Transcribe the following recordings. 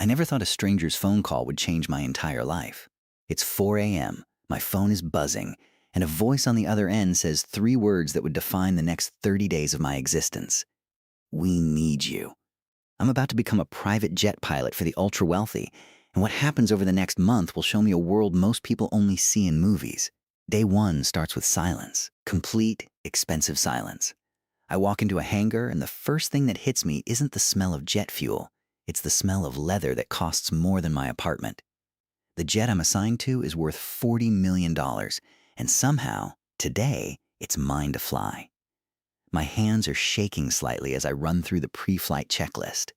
I never thought a stranger's phone call would change my entire life. It's 4 a.m., my phone is buzzing, and a voice on the other end says 3 words that would define the next 30 days of my existence. We need you. I'm about to become a private jet pilot for the ultra-wealthy, and what happens over the next month will show me a world most people only see in movies. Day 1 starts with silence, complete, expensive silence. I walk into a hangar, and the first thing that hits me isn't the smell of jet fuel. It's the smell of leather that costs more than my apartment. The jet I'm assigned to is worth $40 million, and somehow, today, it's mine to fly. My hands are shaking slightly as I run through the pre-flight checklist.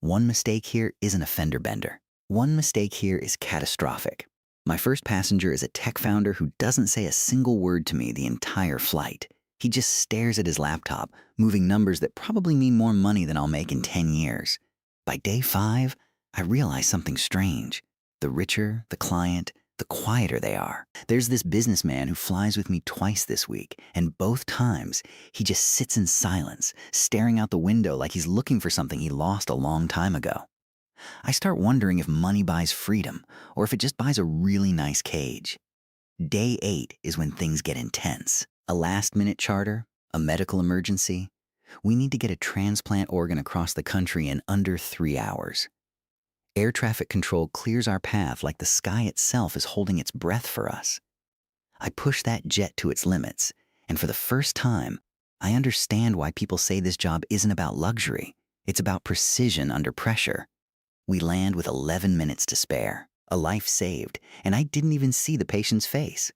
One mistake here isn't a fender bender. One mistake here is catastrophic. My first passenger is a tech founder who doesn't say a single word to me the entire flight. He just stares at his laptop, moving numbers that probably mean more money than I'll make in 10 years. By day 5, I realize something strange. The richer the client, the quieter they are. There's this businessman who flies with me twice this week, and both times he just sits in silence, staring out the window like he's looking for something he lost a long time ago. I start wondering if money buys freedom, or if it just buys a really nice cage. Day 8 is when things get intense. A last-minute charter, a medical emergency. We need to get a transplant organ across the country in under 3 hours. Air traffic control clears our path like the sky itself is holding its breath for us. I push that jet to its limits, and for the first time, I understand why people say this job isn't about luxury. It's about precision under pressure. We land with 11 minutes to spare, a life saved, and I didn't even see the patient's face.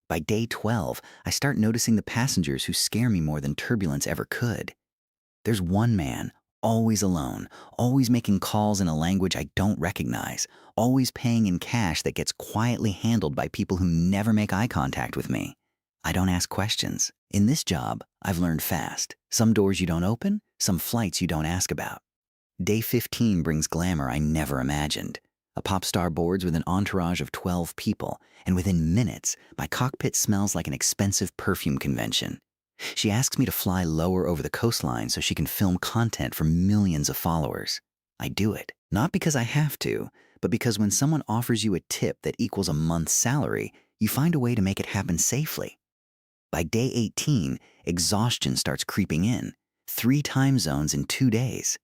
By day 12, I start noticing the passengers who scare me more than turbulence ever could. There's one man, always alone, always making calls in a language I don't recognize, always paying in cash that gets quietly handled by people who never make eye contact with me. I don't ask questions. In this job, I've learned fast. Some doors you don't open, some flights you don't ask about. Day 15 brings glamour I never imagined. A pop star boards with an entourage of 12 people, and within minutes, my cockpit smells like an expensive perfume convention. She asks me to fly lower over the coastline so she can film content for millions of followers. I do it, not because I have to, but because when someone offers you a tip that equals a month's salary, you find a way to make it happen safely. By day 18, exhaustion starts creeping in. 3 time zones in 2 days.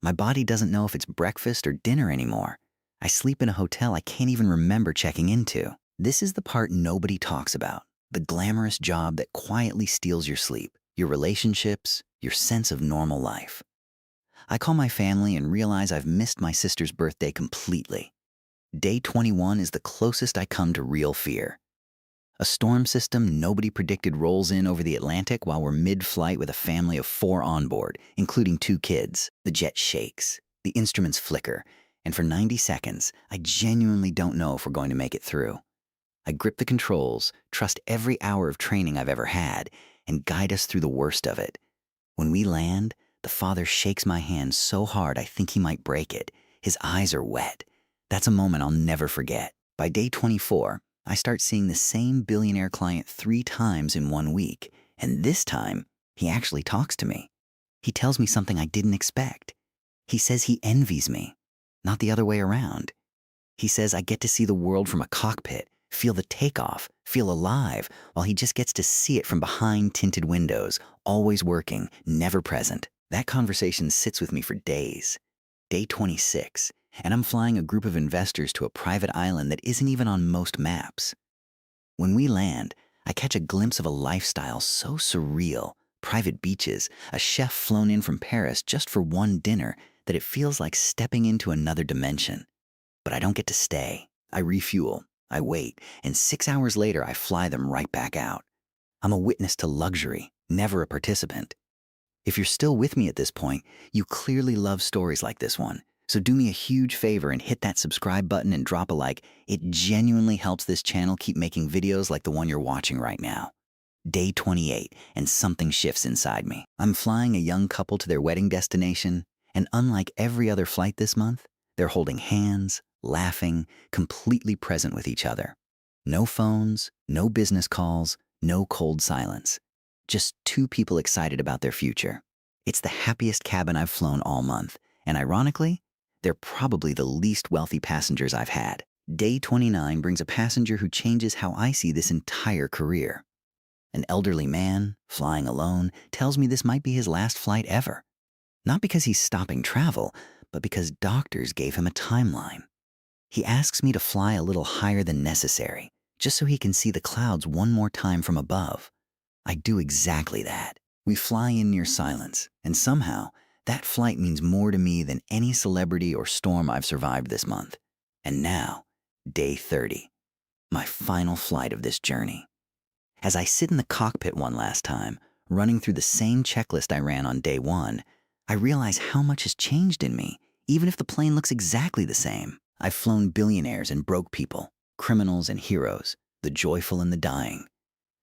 My body doesn't know if it's breakfast or dinner anymore. I sleep in a hotel I can't even remember checking into. This is the part nobody talks about. The glamorous job that quietly steals your sleep, your relationships, your sense of normal life. I call my family and realize I've missed my sister's birthday completely. Day 21 is the closest I come to real fear. A storm system nobody predicted rolls in over the Atlantic while we're mid-flight with a family of 4 on board, including 2 kids. The jet shakes, the instruments flicker, and for 90 seconds, I genuinely don't know if we're going to make it through. I grip the controls, trust every hour of training I've ever had, and guide us through the worst of it. When we land, the father shakes my hand so hard I think he might break it. His eyes are wet. That's a moment I'll never forget. By day 24, I start seeing the same billionaire client 3 times in 1 week, and this time, he actually talks to me. He tells me something I didn't expect. He says he envies me, not the other way around. He says I get to see the world from a cockpit, feel the takeoff, feel alive, while he just gets to see it from behind tinted windows, always working, never present. That conversation sits with me for days. Day 26, and I'm flying a group of investors to a private island that isn't even on most maps. When we land, I catch a glimpse of a lifestyle so surreal, private beaches, a chef flown in from Paris just for one dinner, that it feels like stepping into another dimension. But I don't get to stay. I refuel. I wait, and 6 hours later, I fly them right back out. I'm a witness to luxury, never a participant. If you're still with me at this point, you clearly love stories like this one. So do me a huge favor and hit that subscribe button and drop a like. It genuinely helps this channel keep making videos like the one you're watching right now. Day 28, and something shifts inside me. I'm flying a young couple to their wedding destination, and unlike every other flight this month, they're holding hands, laughing, completely present with each other. No phones, no business calls, no cold silence. Just 2 people excited about their future. It's the happiest cabin I've flown all month, and ironically, They're probably the least wealthy passengers I've had. Day 29 brings a passenger who changes how I see this entire career. An elderly man, flying alone, tells me this might be his last flight ever. Not because he's stopping travel, but because doctors gave him a timeline. He asks me to fly a little higher than necessary, just so he can see the clouds one more time from above. I do exactly that. We fly in near silence, and somehow, that flight means more to me than any celebrity or storm I've survived this month. And now, day 30, my final flight of this journey. As I sit in the cockpit one last time, running through the same checklist I ran on day 1, I realize how much has changed in me, even if the plane looks exactly the same. I've flown billionaires and broke people, criminals and heroes, the joyful and the dying.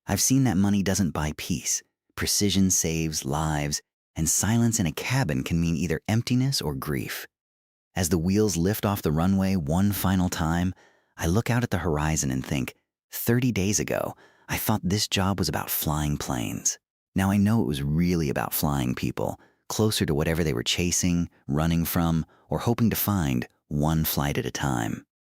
I've seen that money doesn't buy peace. Precision saves lives, and silence in a cabin can mean either emptiness or grief. As the wheels lift off the runway one final time, I look out at the horizon and think, 30 days ago, I thought this job was about flying planes. Now I know it was really about flying people, closer to whatever they were chasing, running from, or hoping to find, one flight at a time.